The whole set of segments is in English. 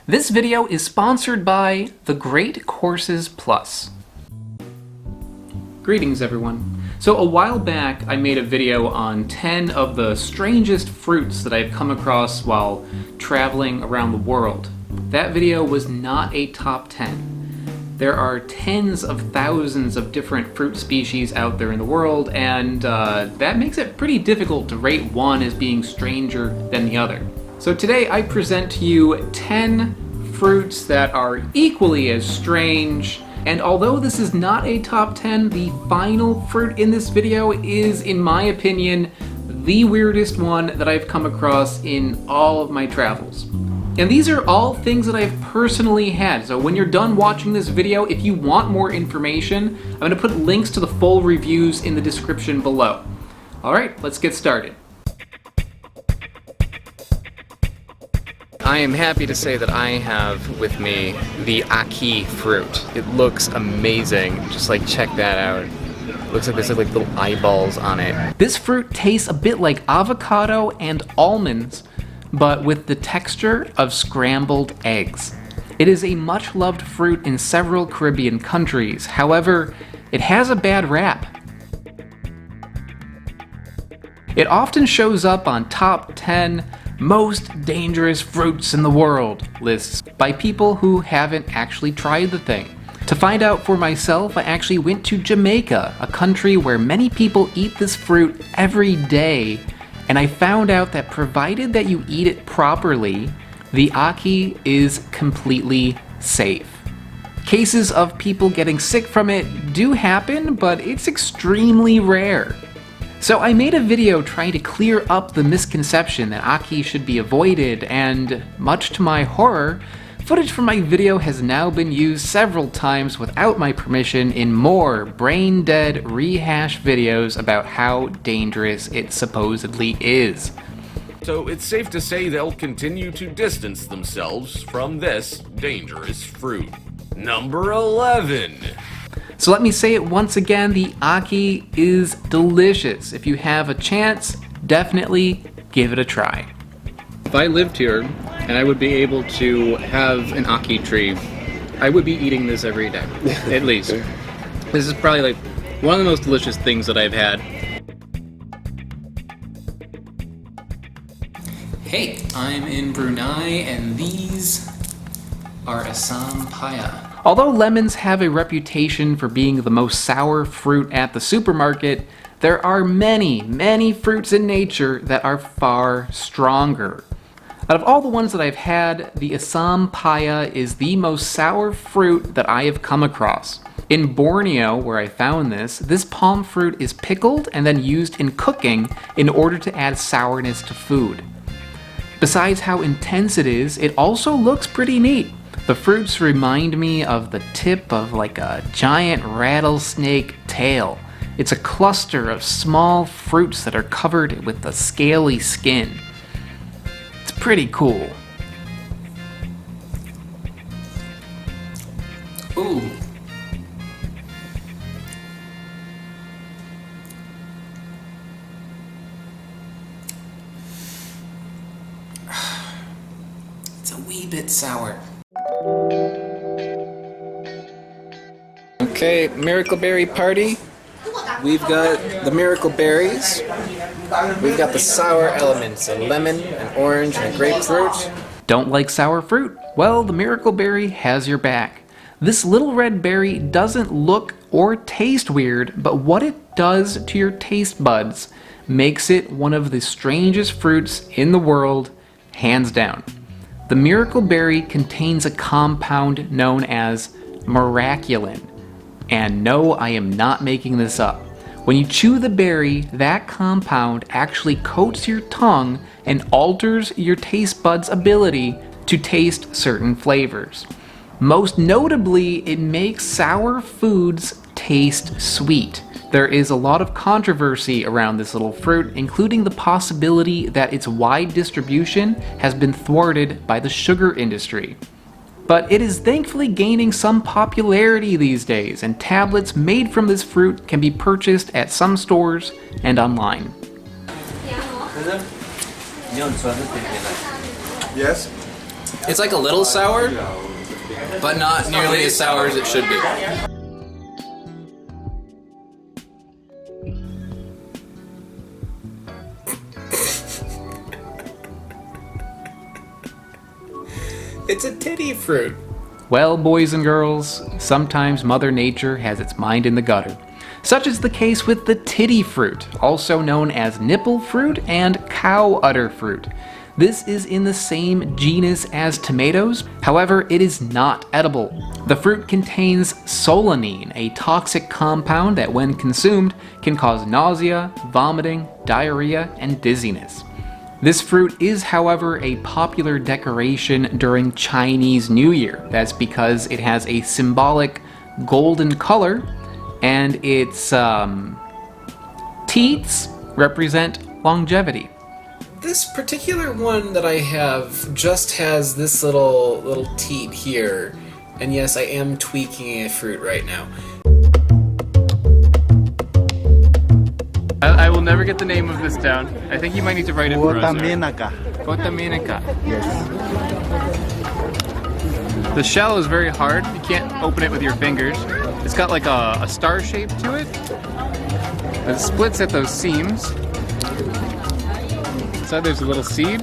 This video is sponsored by The Great Courses Plus. Greetings everyone. So a while back I made a video on 10 of the strangest fruits that I've come across while traveling around the world. That video was not a top 10. There are tens of thousands of different fruit species out there in the world, and that makes it pretty difficult to rate one as being stranger than the other. So today I present to you 10 fruits that are equally as strange, and although this is not a top 10, the final fruit in this video is, in my opinion, the weirdest one that I've come across in all of my travels. And these are all things that I've personally had, so when you're done watching this video, if you want more information, I'm going to put links to the full reviews in the description below. Alright, let's get started. I am happy to say that I have with me the ackee fruit. It looks amazing. Just like check that out. It looks like there's like little eyeballs on it. This fruit tastes a bit like avocado and almonds, but with the texture of scrambled eggs. It is a much loved fruit in several Caribbean countries. However, it has a bad rap. It often shows up on top 10 most dangerous fruits in the world lists by people who haven't actually tried the thing. To find out for myself, I actually went to Jamaica, a country where many people eat this fruit every day, and I found out that provided that you eat it properly, the ackee is completely safe. Cases of people getting sick from it do happen, but it's extremely rare. So I made a video trying to clear up the misconception that ackee should be avoided, and much to my horror, footage from my video has now been used several times without my permission in more brain-dead rehash videos about how dangerous it supposedly is. So it's safe to say they'll continue to distance themselves from this dangerous fruit. Number 11. So let me say it once again, the ackee is delicious. If you have a chance, definitely give it a try. If I lived here and I would be able to have an ackee tree, I would be eating this every day, at least. This is probably like one of the most delicious things that I've had. Hey, I'm in Brunei and these are Assam paya. Although lemons have a reputation for being the most sour fruit at the supermarket, there are many fruits in nature that are far stronger. Out of all the ones that I've had, the Assam paya is the most sour fruit that I have come across. In Borneo, where I found this palm fruit is pickled and then used in cooking in order to add sourness to food. Besides how intense it is, it also looks pretty neat. The fruits remind me of the tip of like a giant rattlesnake tail. It's a cluster of small fruits that are covered with a scaly skin. It's pretty cool. Ooh. It's a wee bit sour. Okay, miracle berry party. We've got the miracle berries. We've got the sour elements, a lemon, an orange, and a grapefruit. Don't like sour fruit? Well, the miracle berry has your back. This little red berry doesn't look or taste weird, but what it does to your taste buds makes it one of the strangest fruits in the world, hands down. The miracle berry contains a compound known as miraculin. And no, I am not making this up. When you chew the berry, that compound actually coats your tongue and alters your taste buds' ability to taste certain flavors. Most notably, it makes sour foods taste sweet. There is a lot of controversy around this little fruit, including the possibility that its wide distribution has been thwarted by the sugar industry. But it is thankfully gaining some popularity these days, and tablets made from this fruit can be purchased at some stores and online. Yes. It's like a little sour, but not nearly as sour as it should be. It's a titty fruit. Well, boys and girls, sometimes Mother Nature has its mind in the gutter. Such is the case with the titty fruit, also known as nipple fruit and cow udder fruit. This is in the same genus as tomatoes, however, it is not edible. The fruit contains solanine, a toxic compound that when consumed can cause nausea, vomiting, diarrhea, and dizziness. This fruit is, however, a popular decoration during Chinese New Year. That's because it has a symbolic golden color, and its teats represent longevity. This particular one that I have just has this little teat here, and yes, I am tweaking a fruit right now. I will never get the name of this down. I think you might need to write it for us. Guatamenaca. Yes. The shell is very hard. You can't open it with your fingers. It's got like a star shape to it. It splits at those seams. Inside there's a little seed.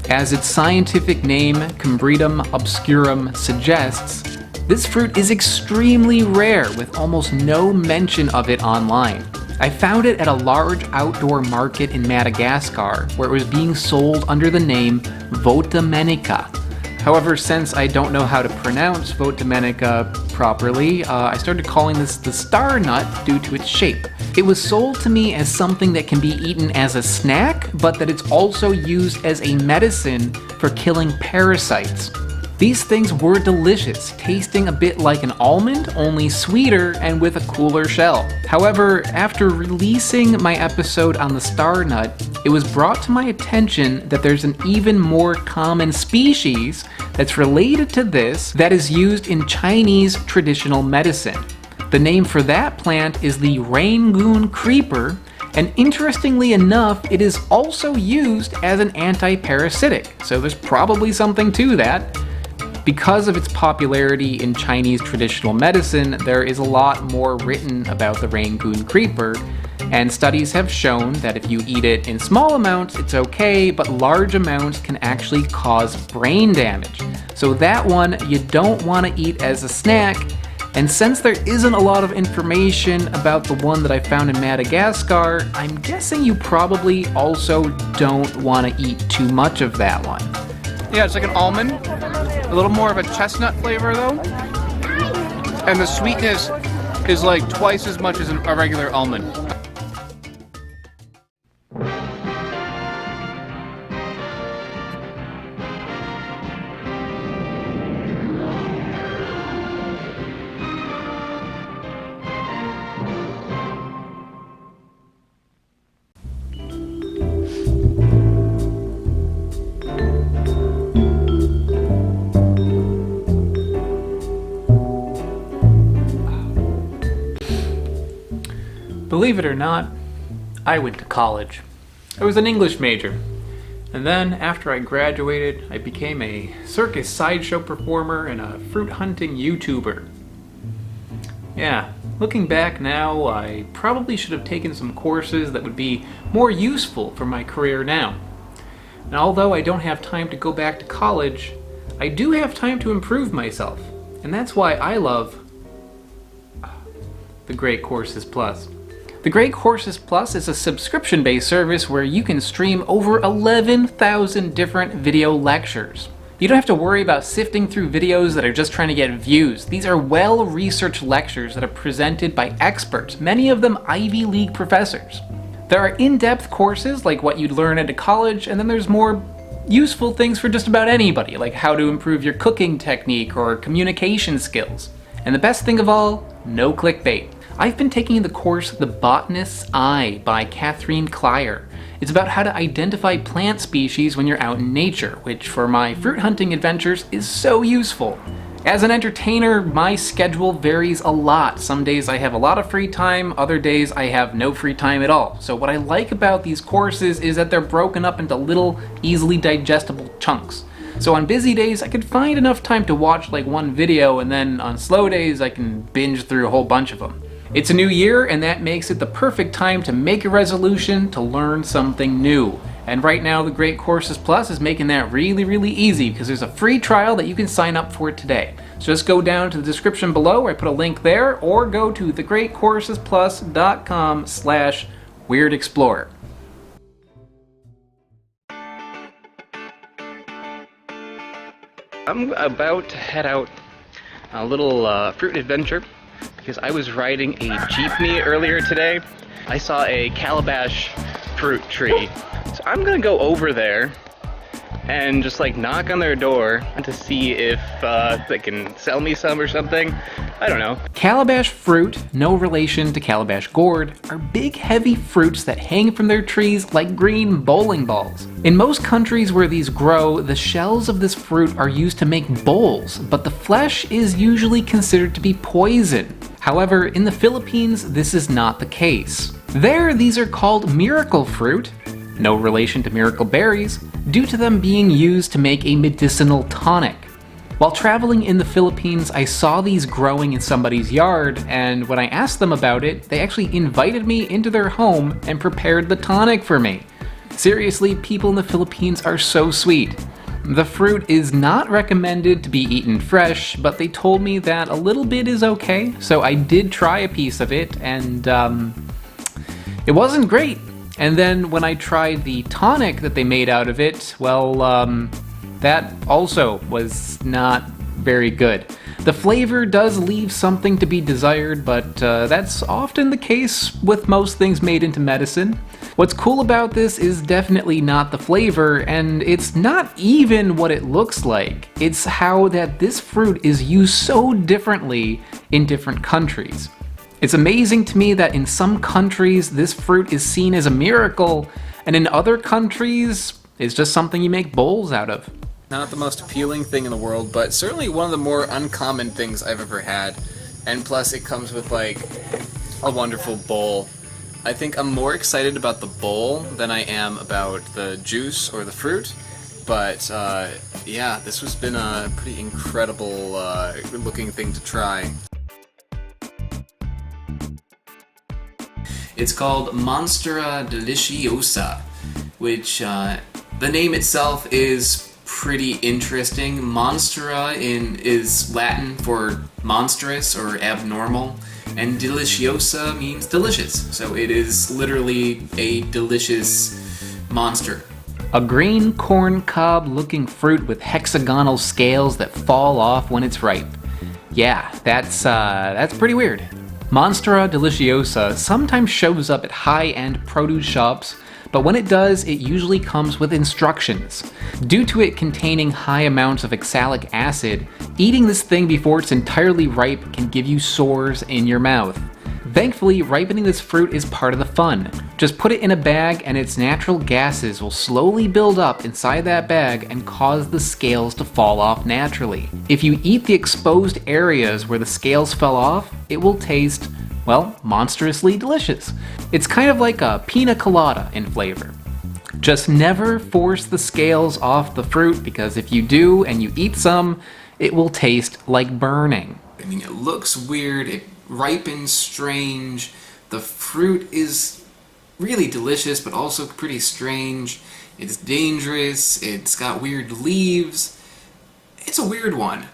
As its scientific name, Combretum obscurum, suggests, this fruit is extremely rare, with almost no mention of it online. I found it at a large outdoor market in Madagascar, where it was being sold under the name Votemenica. However, since I don't know how to pronounce Votemenica properly, I started calling this the star nut due to its shape. It was sold to me as something that can be eaten as a snack, but that it's also used as a medicine for killing parasites. These things were delicious, tasting a bit like an almond, only sweeter and with a cooler shell. However, after releasing my episode on the star nut, it was brought to my attention that there's an even more common species that's related to this that is used in Chinese traditional medicine. The name for that plant is the Rangoon creeper, and interestingly enough, it is also used as an anti-parasitic, so there's probably something to that. Because of its popularity in Chinese traditional medicine, there is a lot more written about the Rangoon creeper, and studies have shown that if you eat it in small amounts, it's okay, but large amounts can actually cause brain damage. So that one you don't want to eat as a snack, and since there isn't a lot of information about the one that I found in Madagascar, I'm guessing you probably also don't want to eat too much of that one. Yeah, it's like an almond. A little more of a chestnut flavor though. And the sweetness is like twice as much as a regular almond. Believe it or not, I went to college. I was an English major. And then, after I graduated, I became a circus sideshow performer and a fruit hunting YouTuber. Yeah, looking back now, I probably should have taken some courses that would be more useful for my career now. And although I don't have time to go back to college, I do have time to improve myself. And that's why I love the Great Courses Plus. The Great Courses Plus is a subscription-based service where you can stream over 11,000 different video lectures. You don't have to worry about sifting through videos that are just trying to get views. These are well-researched lectures that are presented by experts, many of them Ivy League professors. There are in-depth courses like what you'd learn at a college, and then there's more useful things for just about anybody, like how to improve your cooking technique or communication skills. And the best thing of all, no clickbait. I've been taking the course The Botanist's Eye by Catherine Clyer. It's about how to identify plant species when you're out in nature, which for my fruit hunting adventures is so useful. As an entertainer, my schedule varies a lot. Some days I have a lot of free time, other days I have no free time at all. So what I like about these courses is that they're broken up into little, easily digestible chunks. So on busy days, I could find enough time to watch like one video, and then on slow days, I can binge through a whole bunch of them. It's a new year, and that makes it the perfect time to make a resolution to learn something new. And right now, the Great Courses Plus is making that really, really easy because there's a free trial that you can sign up for today. So just go down to the description below where I put a link there, or go to thegreatcoursesplus.com/weirdexplorer. I'm about to head out on a little fruit adventure because I was riding a jeepney earlier today. I saw a Calabash fruit tree. So I'm gonna go over there and just like knock on their door to see if they can sell me some or something. I don't know. Calabash fruit, no relation to Calabash gourd, are big heavy fruits that hang from their trees like green bowling balls. In most countries where these grow, the shells of this fruit are used to make bowls, but the flesh is usually considered to be poison. However, in the Philippines, this is not the case. There, these are called miracle fruit, no relation to miracle berries, due to them being used to make a medicinal tonic. While traveling in the Philippines, I saw these growing in somebody's yard, and when I asked them about it, they actually invited me into their home and prepared the tonic for me. Seriously, people in the Philippines are so sweet. The fruit is not recommended to be eaten fresh, but they told me that a little bit is okay, so I did try a piece of it, and it wasn't great. And then when I tried the tonic that they made out of it, well, that also was not very good. The flavor does leave something to be desired, but that's often the case with most things made into medicine. What's cool about this is definitely not the flavor, and it's not even what it looks like. It's how that this fruit is used so differently in different countries. It's amazing to me that in some countries this fruit is seen as a miracle, and in other countries it's just something you make bowls out of. Not the most appealing thing in the world, but certainly one of the more uncommon things I've ever had. And plus it comes with like a wonderful bowl. I think I'm more excited about the bowl than I am about the juice or the fruit. But yeah, this has been a pretty incredible looking thing to try. It's called Monstera deliciosa, which the name itself is pretty interesting. Monstera is Latin for monstrous or abnormal, and deliciosa means delicious, so it is literally a delicious monster. A green corn cob looking fruit with hexagonal scales that fall off when it's ripe. Yeah, that's pretty weird. Monstera deliciosa sometimes shows up at high-end produce shops, but when it does, it usually comes with instructions. Due to it containing high amounts of oxalic acid, eating this thing before it's entirely ripe can give you sores in your mouth. Thankfully, ripening this fruit is part of the fun. Just put it in a bag and its natural gases will slowly build up inside that bag and cause the scales to fall off naturally. If you eat the exposed areas where the scales fell off, it will taste, well, monstrously delicious. It's kind of like a pina colada in flavor. Just never force the scales off the fruit, because if you do and you eat some, it will taste like burning. I mean, it looks weird, it ripens strange, the fruit is really delicious but also pretty strange, it's dangerous, it's got weird leaves, it's a weird one.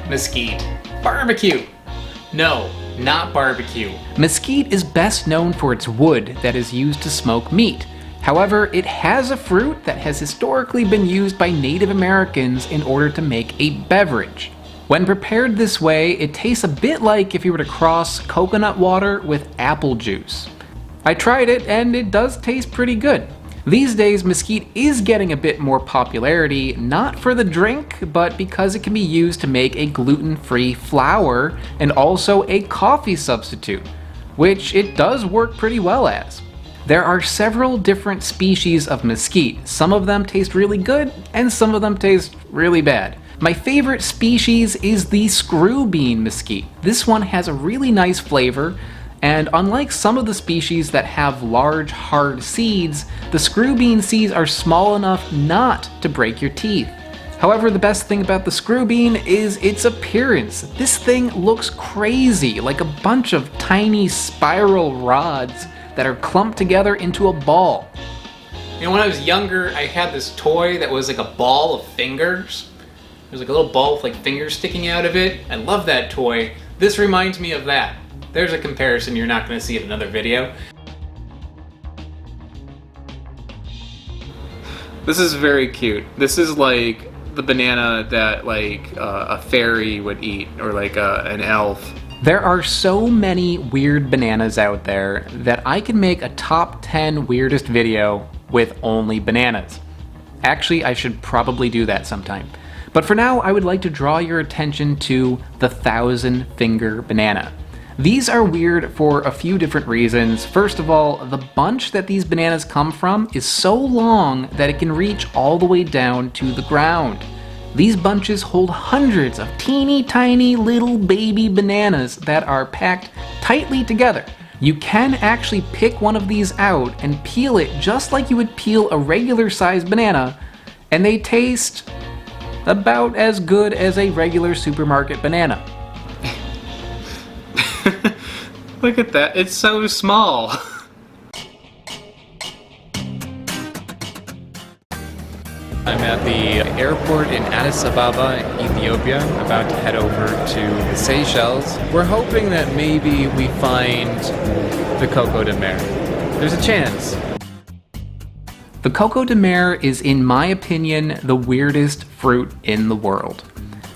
Mesquite. Barbecue! No, not barbecue. Mesquite is best known for its wood that is used to smoke meat. However, it has a fruit that has historically been used by Native Americans in order to make a beverage. When prepared this way, it tastes a bit like if you were to cross coconut water with apple juice. I tried it and it does taste pretty good. These days, mesquite is getting a bit more popularity, not for the drink, but because it can be used to make a gluten-free flour and also a coffee substitute, which it does work pretty well as. There are several different species of mesquite. Some of them taste really good, and some of them taste really bad. My favorite species is the screw bean mesquite. This one has a really nice flavor, and unlike some of the species that have large, hard seeds, the screw bean seeds are small enough not to break your teeth. However, the best thing about the screw bean is its appearance. This thing looks crazy, like a bunch of tiny spiral rods that are clumped together into a ball. You know, when I was younger, I had this toy that was like a ball of fingers. There's like a little ball with like fingers sticking out of it. I love that toy. This reminds me of that. There's a comparison you're not going to see in another video. This is very cute. This is like the banana that like a fairy would eat, or like an elf. There are so many weird bananas out there that I can make a top 10 weirdest video with only bananas. Actually, I should probably do that sometime. But for now, I would like to draw your attention to the 1,000-finger banana. These are weird for a few different reasons. First of all, the bunch that these bananas come from is so long that it can reach all the way down to the ground. These bunches hold hundreds of teeny tiny little baby bananas that are packed tightly together. You can actually pick one of these out and peel it just like you would peel a regular sized banana, and they taste about as good as a regular supermarket banana. Look at that, it's so small. I'm at the airport in Addis Ababa, Ethiopia, about to head over to the Seychelles. We're hoping that maybe we find the Coco de Mer. There's a chance. The Coco de Mer is, in my opinion, the weirdest fruit in the world.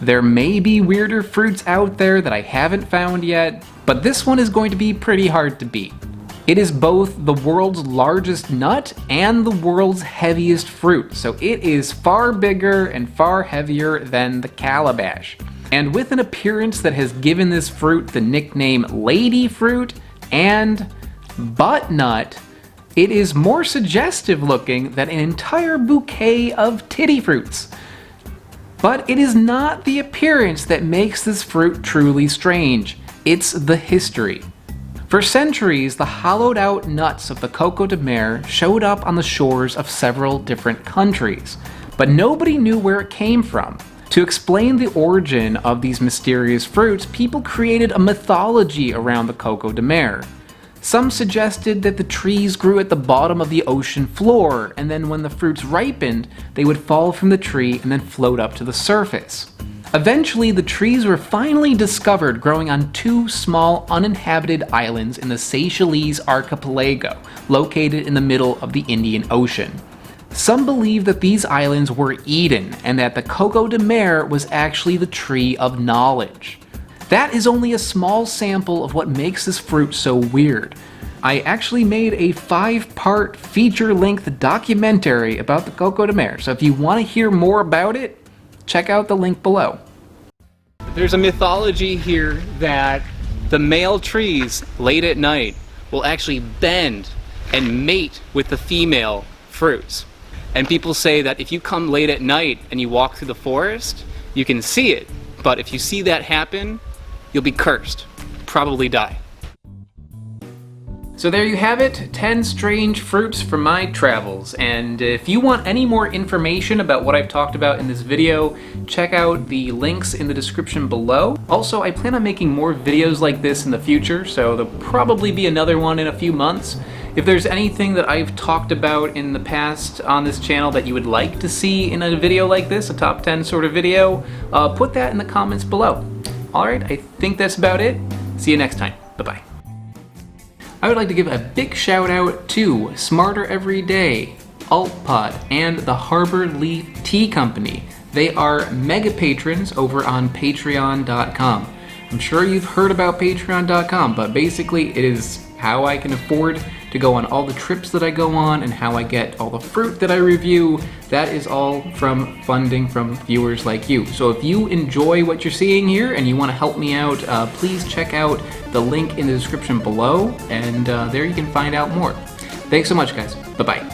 There may be weirder fruits out there that I haven't found yet, but this one is going to be pretty hard to beat. It is both the world's largest nut and the world's heaviest fruit, so it is far bigger and far heavier than the Calabash. And with an appearance that has given this fruit the nickname lady fruit and butt nut, it is more suggestive looking than an entire bouquet of titty fruits. But it is not the appearance that makes this fruit truly strange, it's the history. For centuries, the hollowed out nuts of the Coco de Mer showed up on the shores of several different countries, but nobody knew where it came from. To explain the origin of these mysterious fruits, people created a mythology around the Coco de Mer. Some suggested that the trees grew at the bottom of the ocean floor, and then when the fruits ripened, they would fall from the tree and then float up to the surface. Eventually, the trees were finally discovered growing on two small uninhabited islands in the Seychelles archipelago, located in the middle of the Indian Ocean. Some believe that these islands were Eden, and that the Coco de Mer was actually the tree of knowledge. That is only a small sample of what makes this fruit so weird. I actually made a 5-part feature-length documentary about the Coco de Mer, so if you want to hear more about it, check out the link below. There's a mythology here that the male trees late at night will actually bend and mate with the female fruits. And people say that if you come late at night and you walk through the forest, you can see it. But if you see that happen, you'll be cursed, probably die. So there you have it, 10 strange fruits from my travels, and if you want any more information about what I've talked about in this video, check out the links in the description below. Also, I plan on making more videos like this in the future, so there'll probably be another one in a few months. If there's anything that I've talked about in the past on this channel that you would like to see in a video like this, a top 10 sort of video, put that in the comments below. Alright, I think that's about it. See you next time. Bye-bye. I would like to give a big shout out to Smarter Every Day, AltPod, and the Harbor Leaf Tea Company. They are mega patrons over on patreon.com. I'm sure you've heard about patreon.com, but basically it is how I can afford to go on all the trips that I go on and how I get all the fruit that I review. That is all from funding from viewers like you. So if you enjoy what you're seeing here and you want to help me out, please check out the link in the description below, and there you can find out more. Thanks so much, guys. Bye-bye.